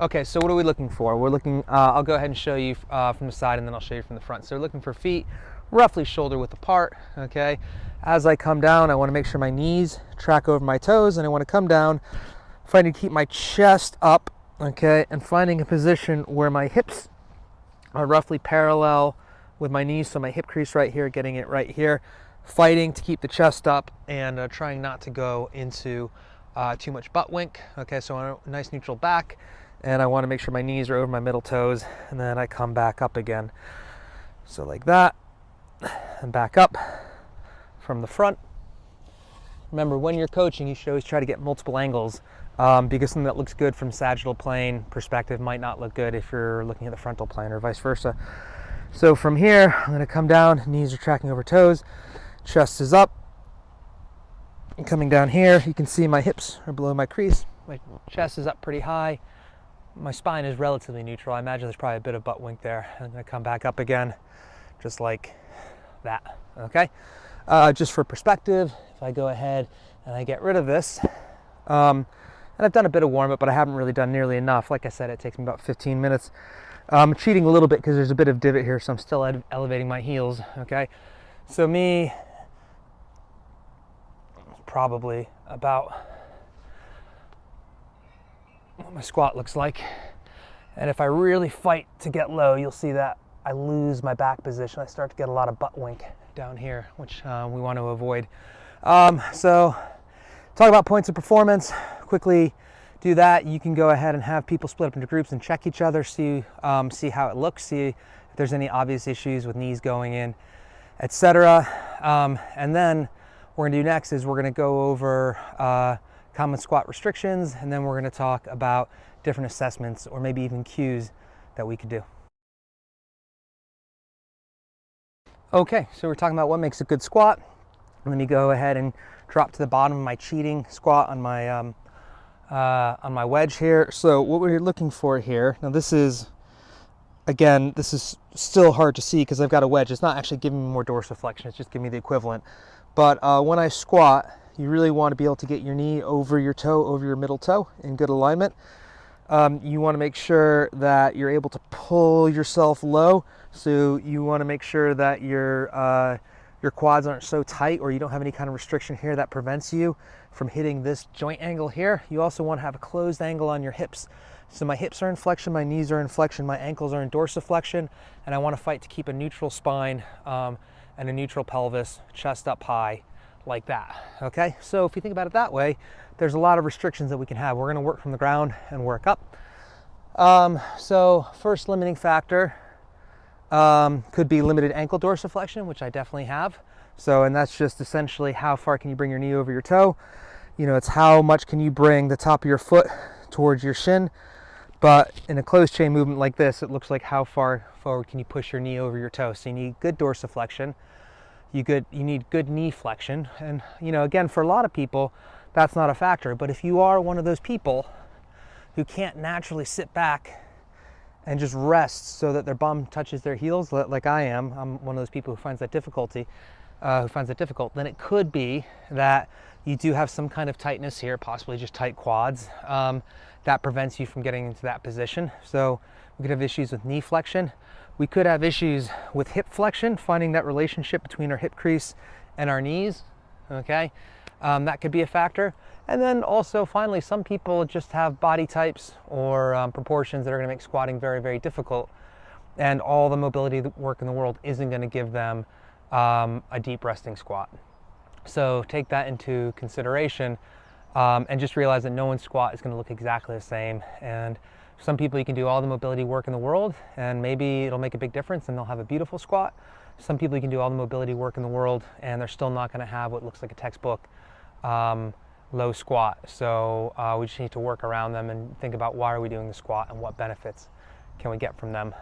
Okay, so what are we looking for? We're looking, I'll go ahead and show you from the side and then I'll show you from the front. So we're looking for feet roughly shoulder width apart, okay? As I come down, I wanna make sure my knees track over my toes, and I wanna come down, finding to keep my chest up, okay? And finding a position where my hips are roughly parallel with my knees, so my hip crease right here, getting it right here, fighting to keep the chest up and trying not to go into too much butt wink, okay? So I want a nice neutral back, and I want to make sure my knees are over my middle toes, and then I come back up again. So like that, and back up from the front. Remember, when you're coaching, you should always try to get multiple angles, because something that looks good from sagittal plane perspective might not look good if you're looking at the frontal plane, or vice versa. So from here, I'm going to come down, knees are tracking over toes, chest is up. And coming down here, you can see my hips are below my crease, my chest is up pretty high. My spine is relatively neutral. I imagine there's probably a bit of butt wink there. I'm going to come back up again, just like that, okay? Just for perspective, if I go ahead and I get rid of this, and I've done a bit of warm-up, but I haven't really done nearly enough. Like I said, it takes me about 15 minutes. I'm cheating a little bit because there's a bit of divot here, so I'm still elevating my heels, okay? So me, probably about what my squat looks like. And if I really fight to get low, you'll see that I lose my back position. I start to get a lot of butt wink down here, which we want to avoid. So talk about points of performance. Quickly do that. You can go ahead and have people split up into groups and check each other, see how it looks, see if there's any obvious issues with knees going in, etc. And then what we're going to do next is we're going to go over common squat restrictions, and then we're going to talk about different assessments or maybe even cues that we could do. Okay, so we're talking about what makes a good squat. Let me go ahead and drop to the bottom of my cheating squat on my wedge here. So what we're looking for here, now this is, again, this is still hard to see because I've got a wedge. It's not actually giving me more dorsiflexion, it's just giving me the equivalent. But when I squat, you really want to be able to get your knee over your toe, over your middle toe in good alignment. You want to make sure that you're able to pull yourself low. So you want to make sure that your quads aren't so tight, or you don't have any kind of restriction here that prevents you from hitting this joint angle here. You also want to have a closed angle on your hips. So my hips are in flexion, my knees are in flexion, my ankles are in dorsiflexion, and I want to fight to keep a neutral spine and a neutral pelvis, chest up high, like that, okay? So if you think about it that way, there's a lot of restrictions that we can have. We're gonna work from the ground and work up. So first limiting factor could be limited ankle dorsiflexion, which I definitely have. So, and that's just essentially how far can you bring your knee over your toe. You know, it's how much can you bring the top of your foot towards your shin. But in a closed chain movement like this, it looks like how far forward can you push your knee over your toe. So you need good dorsiflexion. You need good knee flexion. And, you know, again, for a lot of people, that's not a factor. But if you are one of those people who can't naturally sit back and just rest so that their bum touches their heels, like I am, I'm one of those people who finds that difficult, then it could be that you do have some kind of tightness here, possibly just tight quads, that prevents you from getting into that position. So we could have issues with knee flexion. We could have issues with hip flexion, finding that relationship between our hip crease and our knees, okay? That could be a factor. And then also, finally, some people just have body types or proportions that are gonna make squatting very, very difficult. And all the mobility work in the world isn't gonna give them a deep resting squat. So take that into consideration and just realize that no one's squat is gonna look exactly the same. And some people, you can do all the mobility work in the world and maybe it'll make a big difference and they'll have a beautiful squat. Some people, you can do all the mobility work in the world and they're still not going to have what looks like a textbook low squat. So we just need to work around them and think about why are we doing the squat and what benefits can we get from them.